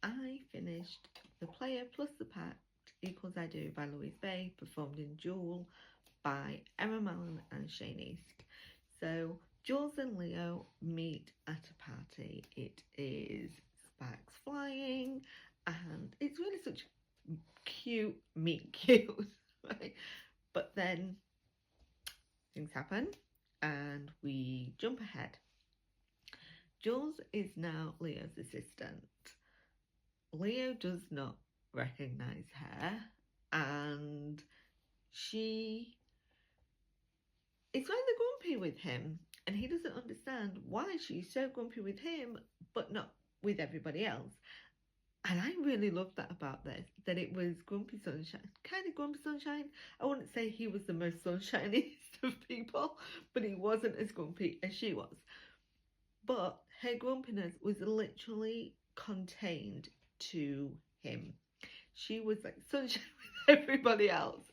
I finished The Player Plus the Pact equals I Do by Louise Bay, performed in Jewel by Emma Mallon and Shane East. So Jules and Leo meet at a party. It is sparks flying, and it's really such cute meet cute, right? But then things happen, and we jump ahead. Jules is now Leo's assistant. Leo does not recognize her, and she is rather grumpy with him, and he doesn't understand why she's so grumpy with him but not with everybody else. And I really loved that about this, that it was grumpy sunshine, kind of grumpy sunshine. I wouldn't say he was the most sunshiniest of people, but he wasn't as grumpy as she was. But her grumpiness was literally contained to him. She was like sunshine with everybody else,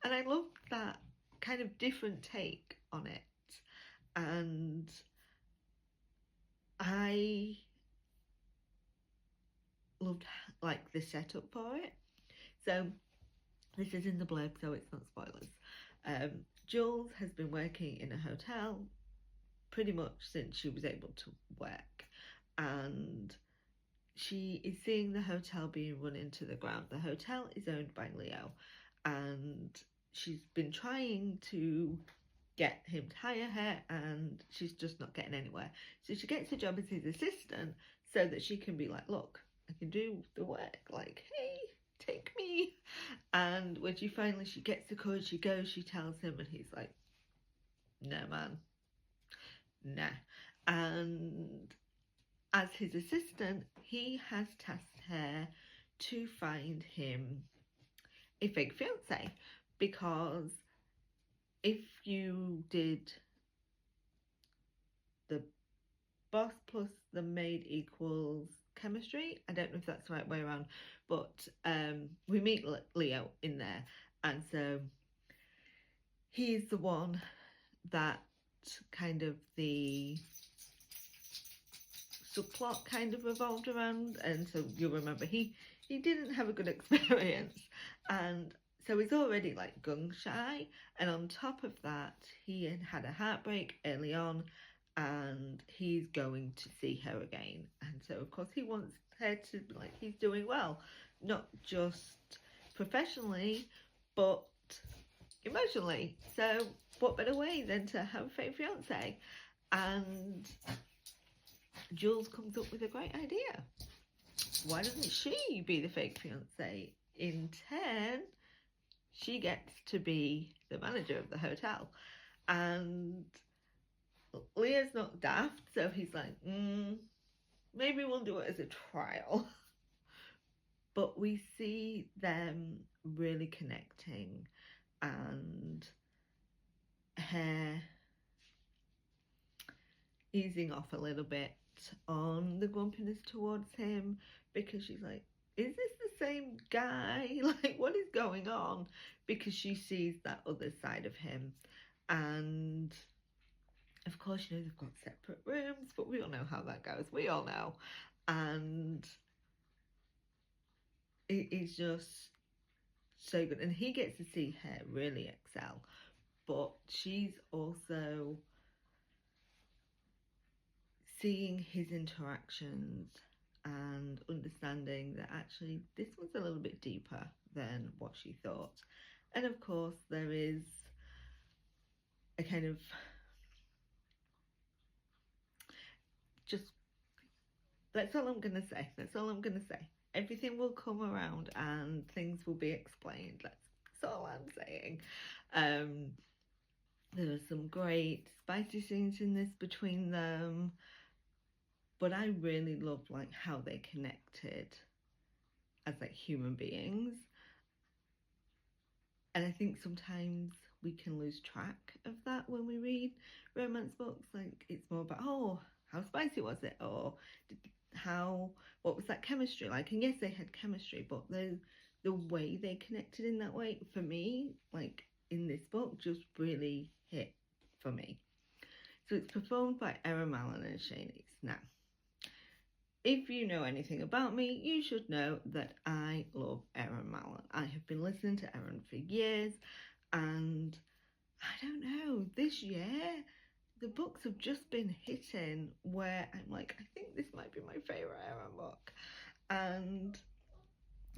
and I loved that kind of different take on it. And I loved like the setup for it. So this is in the blurb, so it's not spoilers. Jules has been working in a hotel pretty much since she was able to work, and she is seeing the hotel being run into the ground. The hotel is owned by Leo, and she's been trying to get him to hire her, and she's just not getting anywhere. So she gets a job as his assistant so that she can be like, look, I can do the work, like, hey, take me. And when she gets the courage, she goes, she tells him, and he's like, no, man, nah. And as his assistant, he has tasked her to find him a fake fiance, because if you did the boss plus the maid equals chemistry, I don't know if that's the right way around, but we meet Leo in there, and so he's the one that kind of the subplot kind of revolved around. And so you'll remember he didn't have a good experience, and so he's already like gun shy, and on top of that he had a heartbreak early on, and he's going to see her again, and so of course he wants her to like he's doing well, not just professionally but emotionally. So what better way than to have a fake fiance? And Jules comes up with a great idea. Why doesn't she be the fake fiance? In turn, she gets to be the manager of the hotel. And Leah's not daft, so he's like, maybe we'll do it as a trial. But we see them really connecting, and her easing off a little bit on the grumpiness towards him, because she's like, is this the same guy? Like, what is going on? Because she sees that other side of him. And of course, you know, they've got separate rooms, but we all know how that goes. We all know. And it is just so good. And he gets to see her really excel, but she's also seeing his interactions and understanding that actually this was a little bit deeper than what she thought. And of course there is a kind of just, that's all I'm gonna say. That's all I'm gonna say. Everything will come around and things will be explained. That's all I'm saying. There are some great spicy scenes in this between them, but I really love like how they connected as like human beings. And I think sometimes we can lose track of that when we read romance books. Like, it's more about, oh, how spicy was it, or what was that chemistry like? And yes, they had chemistry, but the way they connected in that way, for me, like in this book, just really hit for me. So it's performed by Emma Mallon and Shane East. Now, if you know anything about me, you should know that I love Erin Mallon. I have been listening to Erin for years, and I don't know, this year the books have just been hitting where I'm like, I think this might be my favourite Erin book. And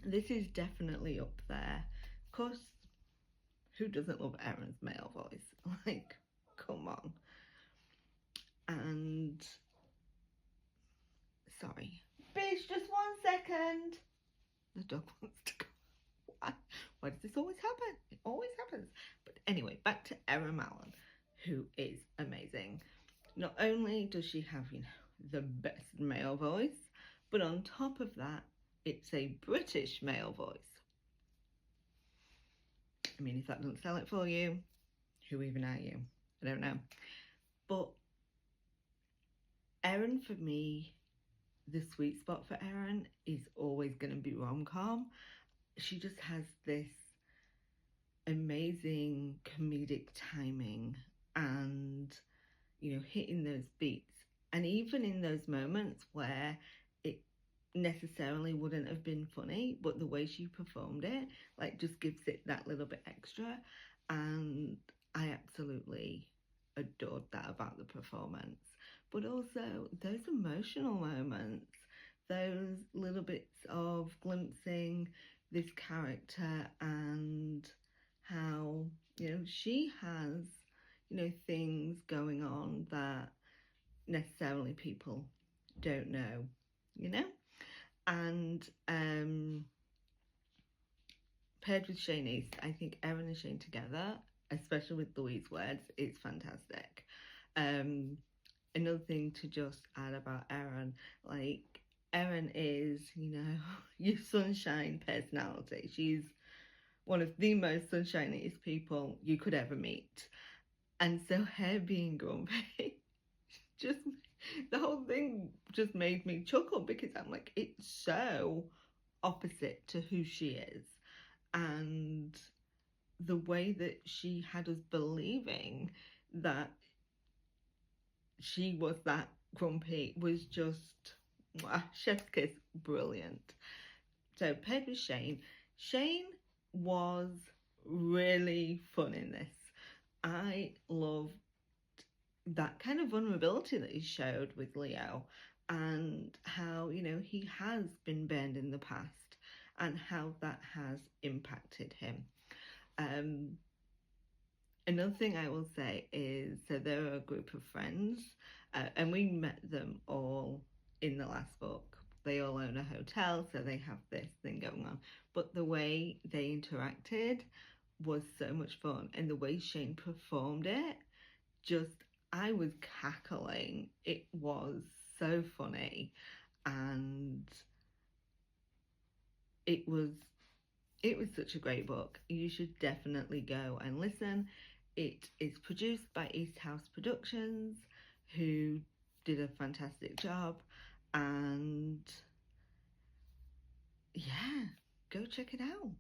this is definitely up there. Of course, who doesn't love Erin's male voice? Like, come on. And sorry, bitch, just 1 second. The dog wants to go. Why does this always happen? It always happens. But anyway, back to Erin Mallon, who is amazing. Not only does she have, the best male voice, but on top of that, it's a British male voice. I mean, if that doesn't sell it for you, who even are you? I don't know. But Erin, for me, the sweet spot for Erin is always going to be rom-com. She just has this amazing comedic timing and, hitting those beats. And even in those moments where it necessarily wouldn't have been funny, but the way she performed it, like, just gives it that little bit extra. And I absolutely adored that about the performance. But also those emotional moments, those little bits of glimpsing this character and how, she has, things going on that necessarily people don't know, and paired with Shanice, I think Erin and Shane together, especially with Louise words, it's fantastic. Another thing to just add about Erin, like, Erin is, your sunshine personality. She's one of the most sunshiniest people you could ever meet. And so her being grumpy, just, the whole thing just made me chuckle, because I'm like, it's so opposite to who she is. And the way that she had us believing that she was that grumpy was just, chef's kiss, brilliant. So paired with Shane. Shane was really fun in this. I loved that kind of vulnerability that he showed with Leo, and how, he has been burned in the past and how that has impacted him. Another thing I will say is, so there are a group of friends, and we met them all in the last book. They all own a hotel, so they have this thing going on. But the way they interacted was so much fun, and the way Shane performed it, I was cackling. It was so funny, and it was such a great book. You should definitely go and listen. It is produced by East House Productions, who did a fantastic job, and yeah, go check it out.